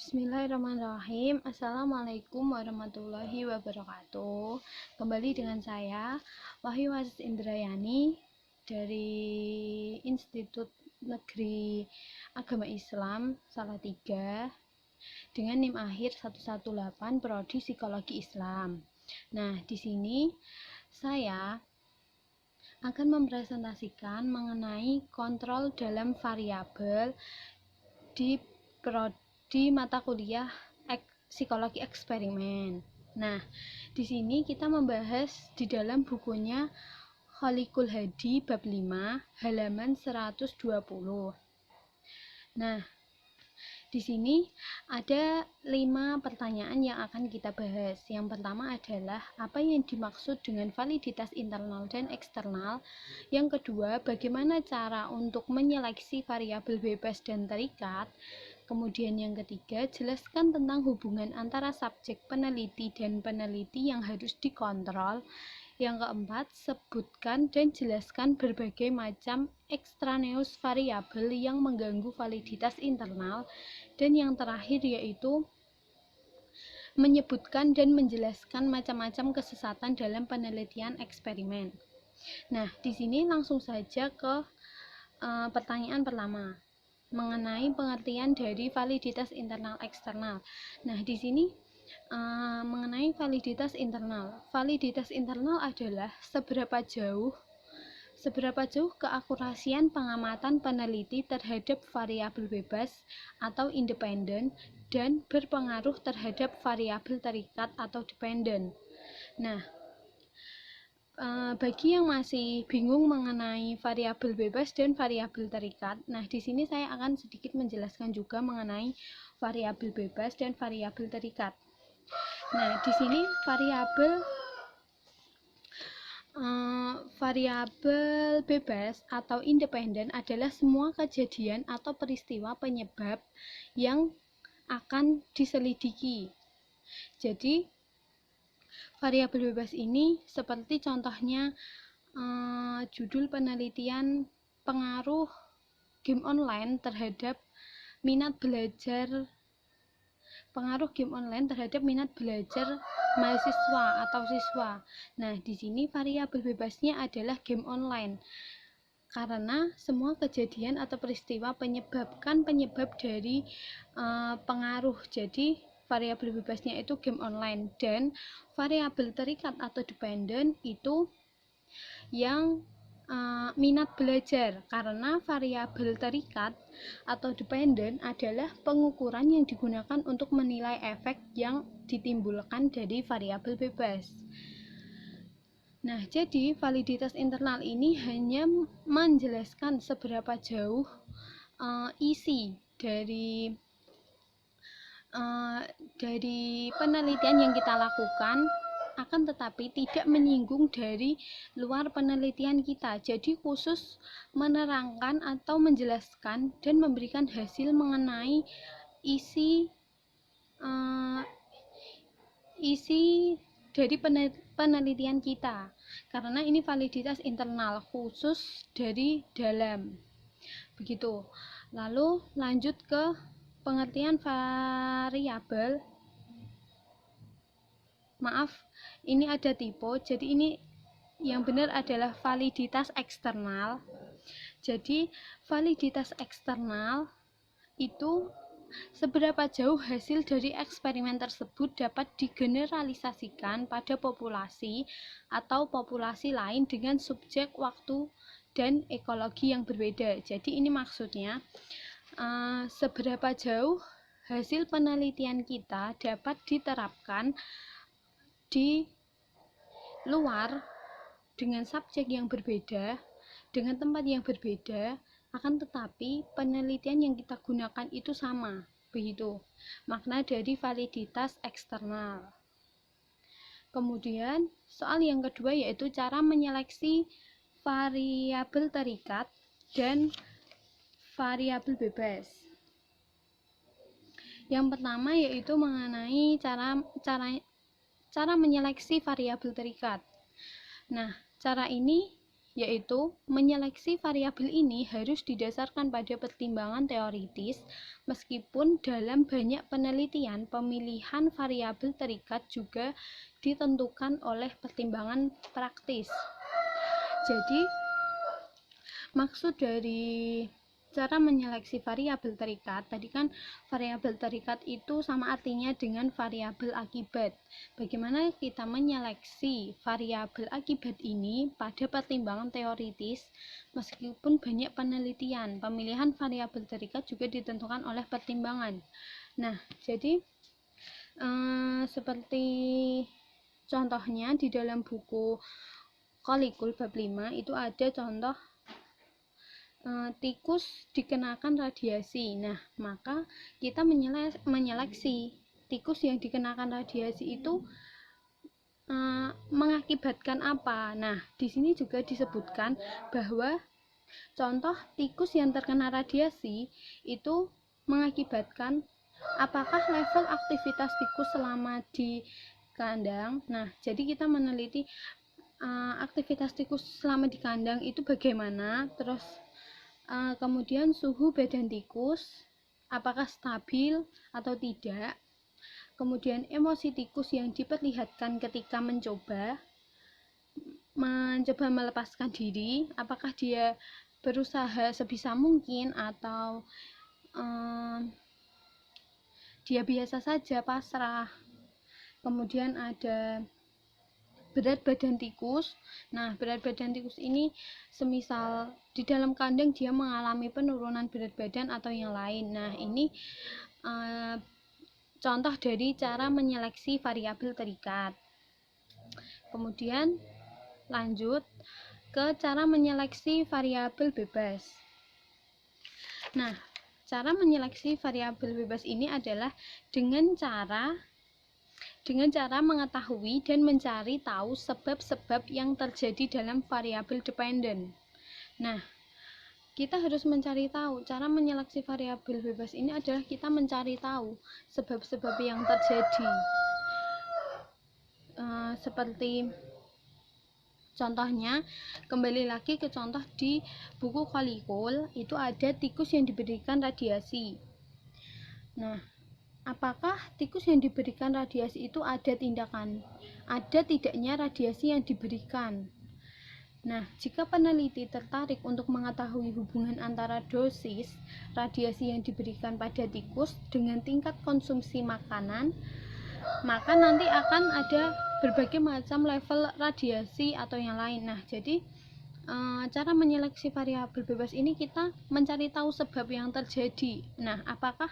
Bismillahirrahmanirrahim. Assalamualaikum warahmatullahi wabarakatuh. Kembali dengan saya Wahyu Aziz Indrayani dari Institut Negeri Agama Islam Salatiga dengan NIM akhir 118 Prodi Psikologi Islam. Nah, di sini saya akan mempresentasikan mengenai kontrol dalam variabel di mata kuliah psikologi eksperimen. Nah, di sini kita membahas di dalam bukunya Kholikul Hadi bab 5 halaman 120. Nah, di sini ada 5 pertanyaan yang akan kita bahas. Yang pertama adalah apa yang dimaksud dengan validitas internal dan eksternal. Yang kedua, bagaimana cara untuk menyeleksi variabel bebas dan terikat. Kemudian yang ketiga, jelaskan tentang hubungan antara subjek peneliti dan peneliti yang harus dikontrol. Yang keempat, sebutkan dan jelaskan berbagai macam ekstraneus variabel yang mengganggu validitas internal. Dan yang terakhir yaitu menyebutkan dan menjelaskan macam-macam kesesatan dalam penelitian eksperimen. Nah, di sini langsung saja ke pertanyaan pertama mengenai pengertian dari validitas internal eksternal. Nah, di sini mengenai validitas internal. Validitas internal adalah seberapa jauh keakurasian pengamatan peneliti terhadap variabel bebas atau independen dan berpengaruh terhadap variabel terikat atau dependen. Nah, bagi yang masih bingung mengenai variabel bebas dan variabel terikat, nah di sini saya akan sedikit menjelaskan juga mengenai variabel bebas dan variabel terikat. Nah, di sini variabel bebas atau independen adalah semua kejadian atau peristiwa penyebab yang akan diselidiki. Jadi variabel bebas ini seperti contohnya judul penelitian pengaruh game online terhadap minat belajar mahasiswa atau siswa. Nah, di sini variabel bebasnya adalah game online karena semua kejadian atau peristiwa penyebab dari pengaruh. Jadi variabel bebasnya itu game online, dan variabel terikat atau dependen itu yang minat belajar, karena variabel terikat atau dependen adalah pengukuran yang digunakan untuk menilai efek yang ditimbulkan dari variabel bebas. Nah, jadi validitas internal ini hanya menjelaskan seberapa jauh isi dari penelitian yang kita lakukan, akan tetapi tidak menyinggung dari luar penelitian kita. Jadi khusus menerangkan atau menjelaskan dan memberikan hasil mengenai isi dari penelitian kita, karena ini validitas internal khusus dari dalam. Begitu. Lalu lanjut ke pengertian variabel. Maaf, ini ada typo. Jadi ini yang benar adalah validitas eksternal. Jadi validitas eksternal itu seberapa jauh hasil dari eksperimen tersebut dapat digeneralisasikan pada populasi atau populasi lain dengan subjek, waktu, dan ekologi yang berbeda. Jadi ini maksudnya seberapa jauh hasil penelitian kita dapat diterapkan di luar dengan subjek yang berbeda, dengan tempat yang berbeda, akan tetapi penelitian yang kita gunakan itu sama. Begitu makna dari validitas eksternal. Kemudian soal yang kedua yaitu cara menyeleksi variabel terikat dan variabel bebas. Yang pertama yaitu mengenai cara menyeleksi variabel terikat. Nah, cara ini yaitu menyeleksi variabel ini harus didasarkan pada pertimbangan teoritis, meskipun dalam banyak penelitian pemilihan variabel terikat juga ditentukan oleh pertimbangan praktis. Jadi, maksud dari cara menyeleksi variabel terikat, tadi kan variabel terikat itu sama artinya dengan variabel akibat. Bagaimana kita menyeleksi variabel akibat ini pada pertimbangan teoritis, meskipun banyak penelitian, pemilihan variabel terikat juga ditentukan oleh pertimbangan. Nah, jadi seperti contohnya di dalam buku Kolikul bab 5 itu ada contoh tikus dikenakan radiasi. Nah, maka kita menyeleksi tikus yang dikenakan radiasi itu mengakibatkan apa. Nah, di sini juga disebutkan bahwa contoh tikus yang terkena radiasi itu mengakibatkan apakah level aktivitas tikus selama di kandang. Nah, jadi kita meneliti aktivitas tikus selama di kandang itu bagaimana, terus kemudian suhu badan tikus apakah stabil atau tidak, kemudian emosi tikus yang diperlihatkan ketika mencoba melepaskan diri, apakah dia berusaha sebisa mungkin atau dia biasa saja pasrah. Kemudian ada berat badan tikus. Nah, berat badan tikus ini semisal di dalam kandang dia mengalami penurunan berat badan atau yang lain. Nah, ini contoh dari cara menyeleksi variabel terikat. Kemudian lanjut ke cara menyeleksi variabel bebas. Nah, cara menyeleksi variabel bebas ini adalah dengan cara mengetahui dan mencari tahu sebab-sebab yang terjadi dalam variabel dependen. Nah, kita harus mencari tahu. Cara menyeleksi variabel bebas ini adalah kita mencari tahu sebab-sebab yang terjadi. Seperti contohnya, kembali lagi ke contoh di buku Kolikul, itu ada tikus yang diberikan radiasi. Nah, apakah tikus yang diberikan radiasi itu ada tidaknya radiasi yang diberikan? Nah, jika peneliti tertarik untuk mengetahui hubungan antara dosis radiasi yang diberikan pada tikus dengan tingkat konsumsi makanan, maka nanti akan ada berbagai macam level radiasi atau yang lain. Nah, jadi cara menyeleksi variabel bebas ini kita mencari tahu sebab yang terjadi. Nah, apakah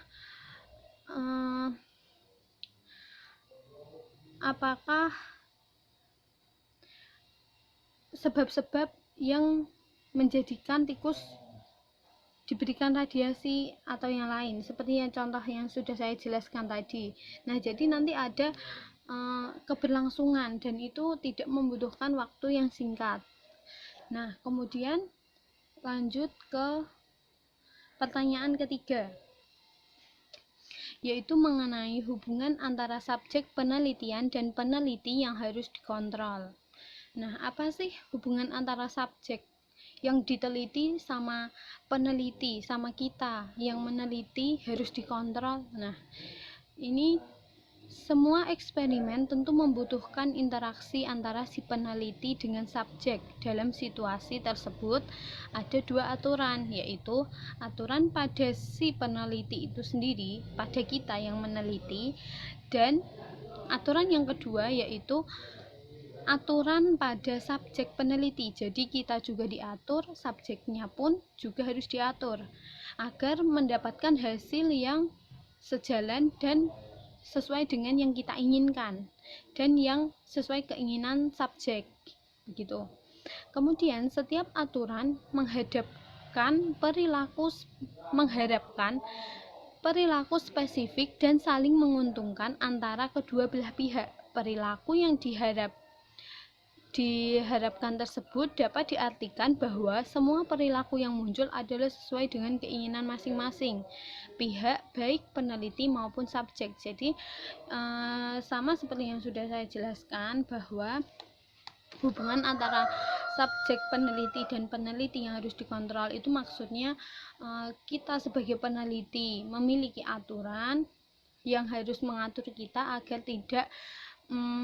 sebab-sebab yang menjadikan tikus diberikan radiasi atau yang lain, seperti yang contoh yang sudah saya jelaskan tadi. Nah, jadi nanti ada keberlangsungan dan itu tidak membutuhkan waktu yang singkat. Nah, kemudian lanjut ke pertanyaan ketiga, yaitu mengenai hubungan antara subjek penelitian dan peneliti yang harus dikontrol. Nah, apa sih hubungan antara subjek yang diteliti sama peneliti, sama kita yang meneliti harus dikontrol? Nah, ini semua eksperimen tentu membutuhkan interaksi antara si peneliti dengan subjek. Dalam situasi tersebut ada dua aturan, yaitu aturan pada si peneliti itu sendiri, pada kita yang meneliti, dan aturan yang kedua yaitu aturan pada subjek peneliti. Jadi kita juga diatur, subjeknya pun juga harus diatur agar mendapatkan hasil yang sejalan dan sesuai dengan yang kita inginkan dan yang sesuai keinginan subjek, begitu. Kemudian setiap aturan mengharapkan perilaku spesifik dan saling menguntungkan antara kedua belah pihak. Perilaku yang diharapkan tersebut dapat diartikan bahwa semua perilaku yang muncul adalah sesuai dengan keinginan masing-masing pihak, baik peneliti maupun subjek. Jadi sama seperti yang sudah saya jelaskan, bahwa hubungan antara subjek peneliti dan peneliti yang harus dikontrol itu maksudnya kita sebagai peneliti memiliki aturan yang harus mengatur kita agar tidak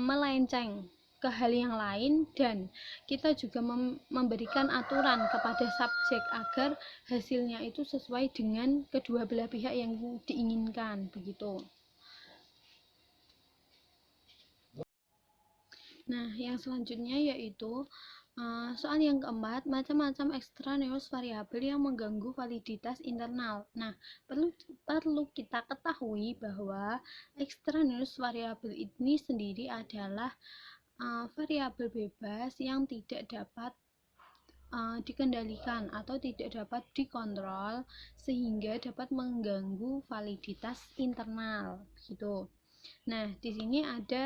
melenceng ke hal yang lain, dan kita juga memberikan aturan kepada subjek agar hasilnya itu sesuai dengan kedua belah pihak yang diinginkan begitu. Nah, yang selanjutnya yaitu soal yang keempat, macam-macam extraneous variabel yang mengganggu validitas internal. Nah, perlu kita ketahui bahwa extraneous variabel ini sendiri adalah variabel bebas yang tidak dapat dikendalikan atau tidak dapat dikontrol sehingga dapat mengganggu validitas internal gitu. Nah, di sini ada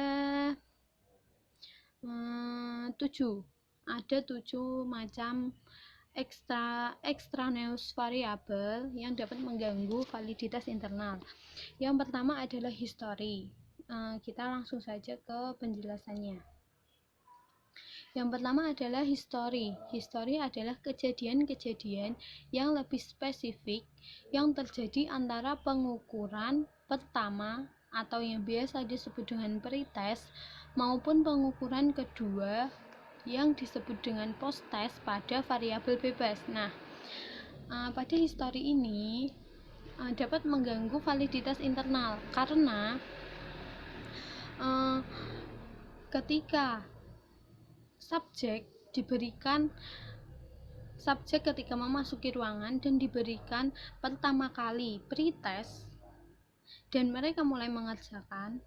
7 macam extraneous variabel yang dapat mengganggu validitas internal. Yang pertama adalah history. Kita langsung saja ke penjelasannya. Yang pertama adalah history. History adalah kejadian-kejadian yang lebih spesifik yang terjadi antara pengukuran pertama atau yang biasa disebut dengan pretest maupun pengukuran kedua yang disebut dengan post-test pada variabel bebas. Nah, pada history ini dapat mengganggu validitas internal karena ketika subjek ketika memasuki ruangan dan diberikan pertama kali pretest dan mereka mulai mengerjakan,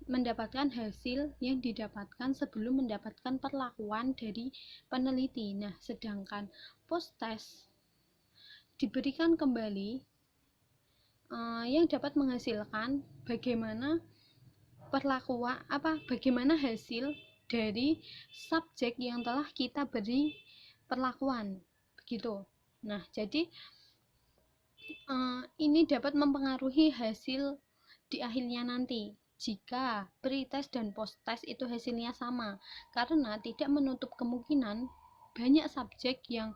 mendapatkan hasil yang didapatkan sebelum mendapatkan perlakuan dari peneliti. Nah, sedangkan post-test diberikan kembali yang dapat menghasilkan bagaimana bagaimana hasil dari subjek yang telah kita beri perlakuan begitu. Nah, jadi ini dapat mempengaruhi hasil di akhirnya nanti jika pretest dan posttest itu hasilnya sama, karena tidak menutup kemungkinan banyak subjek yang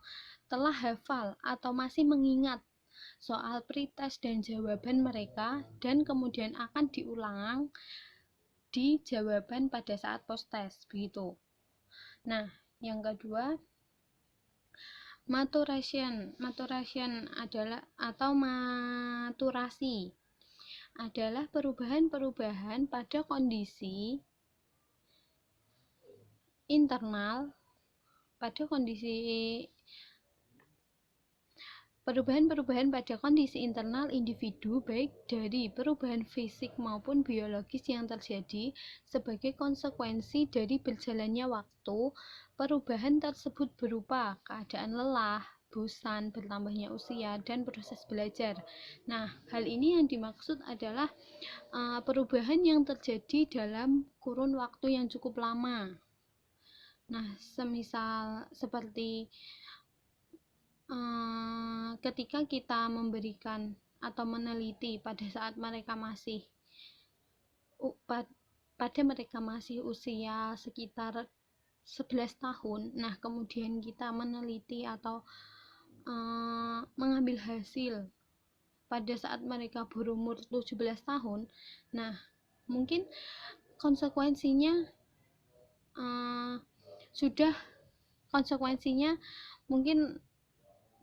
telah hafal atau masih mengingat soal pretest dan jawaban mereka dan kemudian akan diulang di jawaban pada saat posttest begitu. Nah, yang kedua, maturation adalah atau maturasi adalah perubahan-perubahan pada kondisi internal pada kondisi internal individu, baik dari perubahan fisik maupun biologis yang terjadi sebagai konsekuensi dari berjalannya waktu. Perubahan tersebut berupa keadaan lelah, bosan, bertambahnya usia, dan proses belajar. Nah, hal ini yang dimaksud adalah perubahan yang terjadi dalam kurun waktu yang cukup lama. Nah, semisal seperti ketika kita memberikan atau meneliti pada saat mereka masih usia sekitar 11 tahun. Nah, kemudian kita meneliti atau mengambil hasil pada saat mereka berumur 17 tahun. Nah, mungkin konsekuensinya mungkin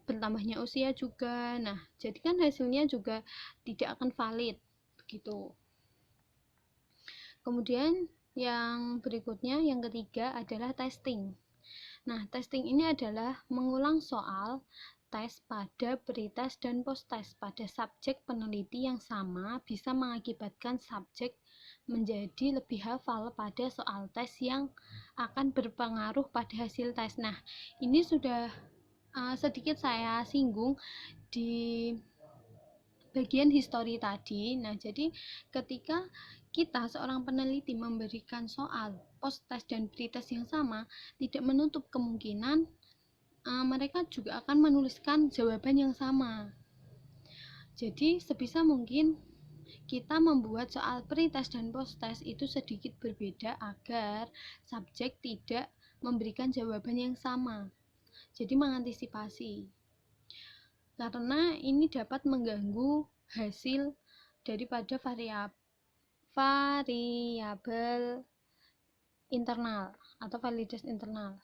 bertambahnya usia juga. Nah, jadi kan hasilnya juga tidak akan valid begitu. Kemudian yang berikutnya, yang ketiga adalah testing. Nah, testing ini adalah mengulang soal tes pada pretest dan posttest pada subjek peneliti yang sama bisa mengakibatkan subjek menjadi lebih hafal pada soal tes yang akan berpengaruh pada hasil tes. Nah, ini sudah sedikit saya singgung di bagian history tadi. Nah, jadi ketika kita seorang peneliti memberikan soal post-test dan pretest yang sama, tidak menutup kemungkinan mereka juga akan menuliskan jawaban yang sama. Jadi sebisa mungkin kita membuat soal pretest dan posttest itu sedikit berbeda agar subjek tidak memberikan jawaban yang sama. Jadi mengantisipasi. Karena ini dapat mengganggu hasil daripada variabel internal atau validasi internal.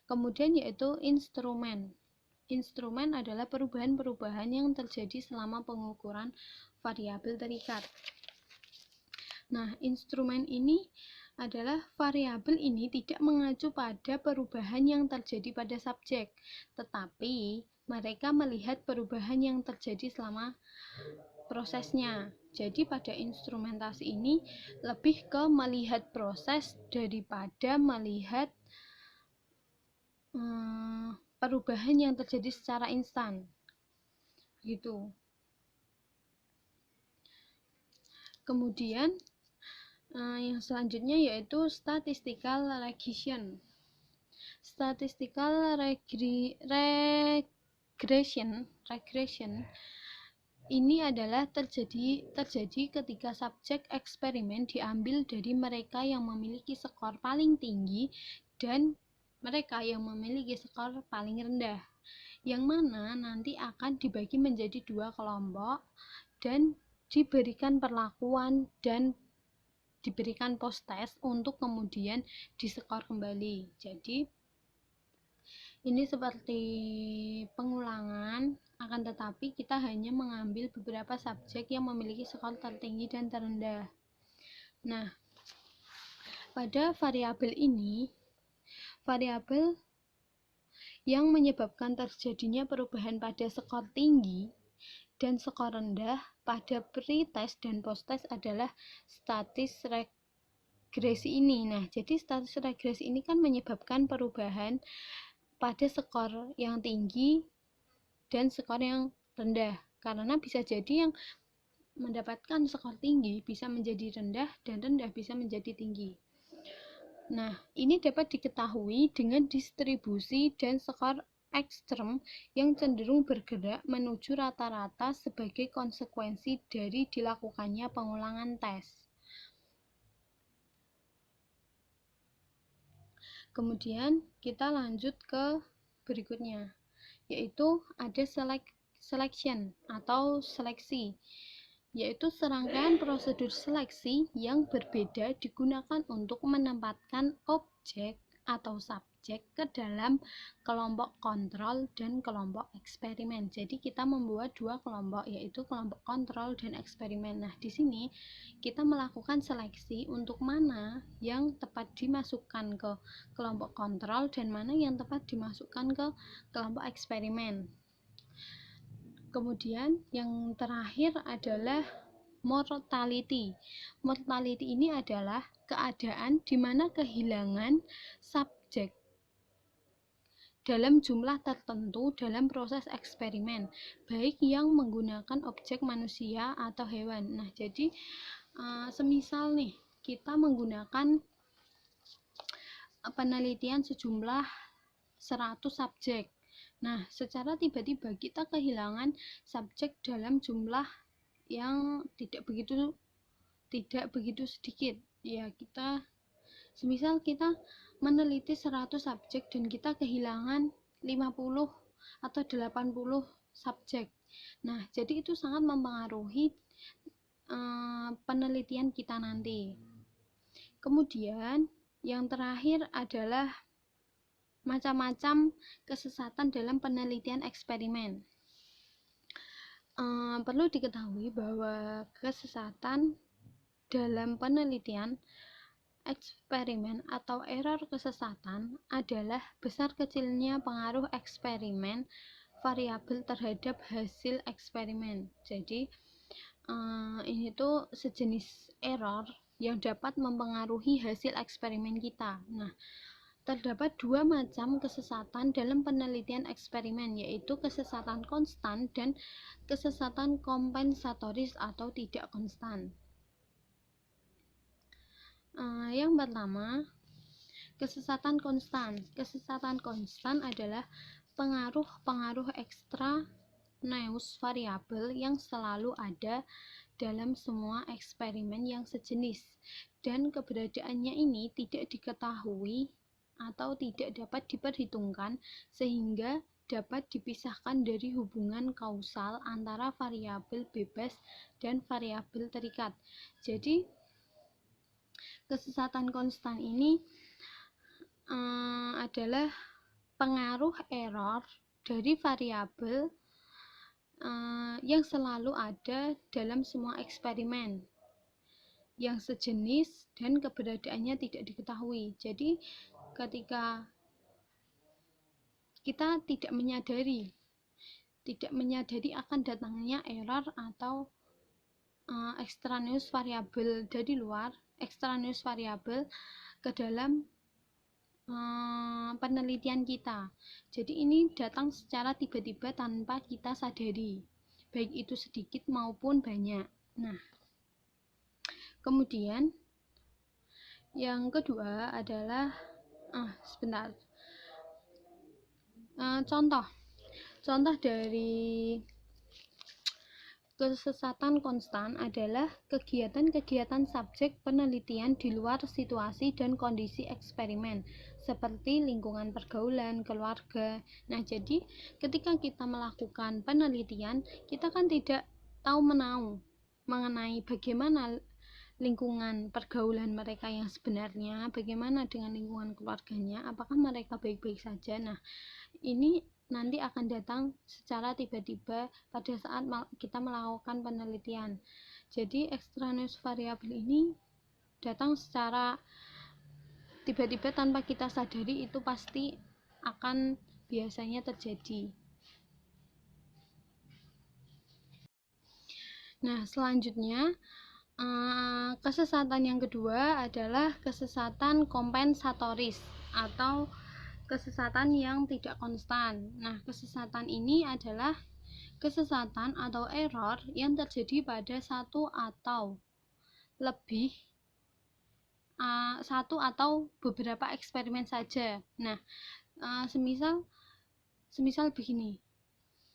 Kemudian yaitu instrumen. Instrumen adalah perubahan-perubahan yang terjadi selama pengukuran variabel terikat. Nah, instrumen ini adalah variabel ini tidak mengacu pada perubahan yang terjadi pada subjek, tetapi mereka melihat perubahan yang terjadi selama prosesnya. Jadi pada instrumentasi ini lebih ke melihat proses daripada melihat perubahan yang terjadi secara instan gitu. Kemudian yang selanjutnya yaitu statistical regression. Statistical regression ini adalah terjadi ketika subjek eksperimen diambil dari mereka yang memiliki skor paling tinggi dan mereka yang memiliki skor paling rendah, yang mana nanti akan dibagi menjadi dua kelompok dan diberikan perlakuan dan diberikan post test untuk kemudian diskor kembali. Jadi ini seperti pengulangan, akan tetapi kita hanya mengambil beberapa subjek yang memiliki skor tertinggi dan terendah. Nah, pada variabel ini, variabel yang menyebabkan terjadinya perubahan pada skor tinggi dan skor rendah pada pre-test dan post-test adalah statis regresi ini. Nah, jadi statis regresi ini kan menyebabkan perubahan pada skor yang tinggi dan skor yang rendah, karena bisa jadi yang mendapatkan skor tinggi bisa menjadi rendah dan rendah bisa menjadi tinggi. Nah, ini dapat diketahui dengan distribusi dan skor ekstrem yang cenderung bergerak menuju rata-rata sebagai konsekuensi dari dilakukannya pengulangan tes. Kemudian kita lanjut ke berikutnya, yaitu ada selection atau seleksi, yaitu serangkaian prosedur seleksi yang berbeda digunakan untuk menempatkan objek atau subjek ke dalam kelompok kontrol dan kelompok eksperimen. Jadi kita membuat dua kelompok, yaitu kelompok kontrol dan eksperimen. Nah, di sini kita melakukan seleksi untuk mana yang tepat dimasukkan ke kelompok kontrol dan mana yang tepat dimasukkan ke kelompok eksperimen. Kemudian yang terakhir adalah mortality. Mortality ini adalah keadaan di mana kehilangan subjek dalam jumlah tertentu dalam proses eksperimen, baik yang menggunakan objek manusia atau hewan. Nah, jadi semisal nih kita menggunakan penelitian sejumlah 100 subjek. Nah, secara tiba-tiba kita kehilangan subjek dalam jumlah yang tidak begitu sedikit. Ya, semisal kita meneliti 100 subjek dan kita kehilangan 50 atau 80 subjek. Nah, jadi itu sangat mempengaruhi penelitian kita nanti. Kemudian yang terakhir adalah macam-macam kesesatan dalam penelitian eksperimen. Perlu diketahui bahwa kesesatan dalam penelitian eksperimen atau error kesesatan adalah besar kecilnya pengaruh eksperimen variabel terhadap hasil eksperimen. Jadi ini tuh sejenis error yang dapat mempengaruhi hasil eksperimen kita. Nah, terdapat dua macam kesesatan dalam penelitian eksperimen, yaitu kesesatan konstan dan kesesatan kompensatoris atau tidak konstan. Yang pertama, kesesatan konstan. Kesesatan konstan adalah pengaruh-pengaruh ekstraneus variabel yang selalu ada dalam semua eksperimen yang sejenis, dan keberadaannya ini tidak diketahui atau tidak dapat diperhitungkan sehingga dapat dipisahkan dari hubungan kausal antara variabel bebas dan variabel terikat. Jadi kesesatan konstan ini adalah pengaruh error dari variabel yang selalu ada dalam semua eksperimen yang sejenis dan keberadaannya tidak diketahui. Jadi ketika kita tidak menyadari akan datangnya error atau extraneous variabel dari luar, extraneous variabel ke dalam penelitian kita. Jadi ini datang secara tiba-tiba tanpa kita sadari, baik itu sedikit maupun banyak. Nah, kemudian yang kedua adalah contoh dari kesesatan konstan adalah kegiatan-kegiatan subjek penelitian di luar situasi dan kondisi eksperimen, seperti lingkungan pergaulan, keluarga. Nah, jadi ketika kita melakukan penelitian, kita kan tidak tahu menau mengenai bagaimana lingkungan pergaulan mereka yang sebenarnya, bagaimana dengan lingkungan keluarganya, apakah mereka baik-baik saja. Nah, ini nanti akan datang secara tiba-tiba pada saat kita melakukan penelitian. Jadi extraneous variabel ini datang secara tiba-tiba tanpa kita sadari, itu pasti akan biasanya terjadi. Nah, selanjutnya kesesatan yang kedua adalah kesesatan kompensatoris atau kesesatan yang tidak konstan. Nah, kesesatan ini adalah kesesatan atau error yang terjadi pada satu atau beberapa eksperimen saja. Nah, semisal begini,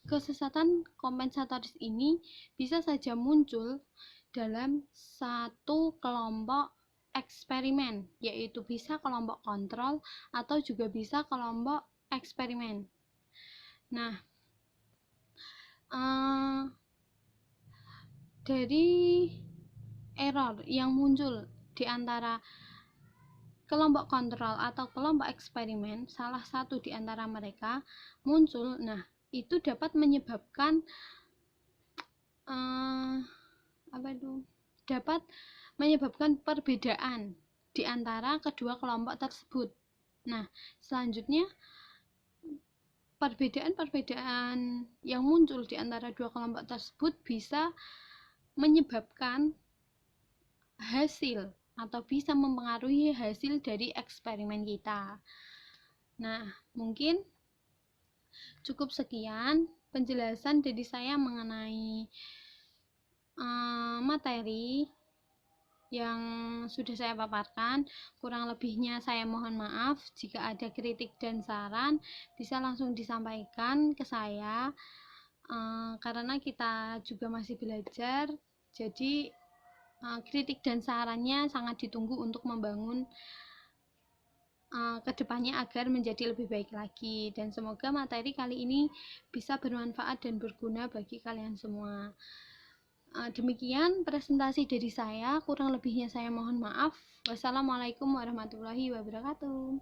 kesesatan kompensatoris ini bisa saja muncul dalam satu kelompok eksperimen, yaitu bisa kelompok kontrol atau juga bisa kelompok eksperimen. Nah, dari error yang muncul di antara kelompok kontrol atau kelompok eksperimen, salah satu di antara mereka muncul, nah itu dapat menyebabkan perbedaan di antara kedua kelompok tersebut. Nah, selanjutnya perbedaan yang muncul di antara dua kelompok tersebut bisa menyebabkan hasil atau bisa mempengaruhi hasil dari eksperimen kita. Nah, mungkin cukup sekian penjelasan dari saya mengenai materi yang sudah saya paparkan. Kurang lebihnya saya mohon maaf. Jika ada kritik dan saran, bisa langsung disampaikan ke saya, karena kita juga masih belajar. Jadi kritik dan sarannya sangat ditunggu untuk membangun kedepannya agar menjadi lebih baik lagi. Dan semoga materi kali ini bisa bermanfaat dan berguna bagi kalian semua. Demikian presentasi dari saya, kurang lebihnya saya mohon maaf. Wassalamualaikum warahmatullahi wabarakatuh.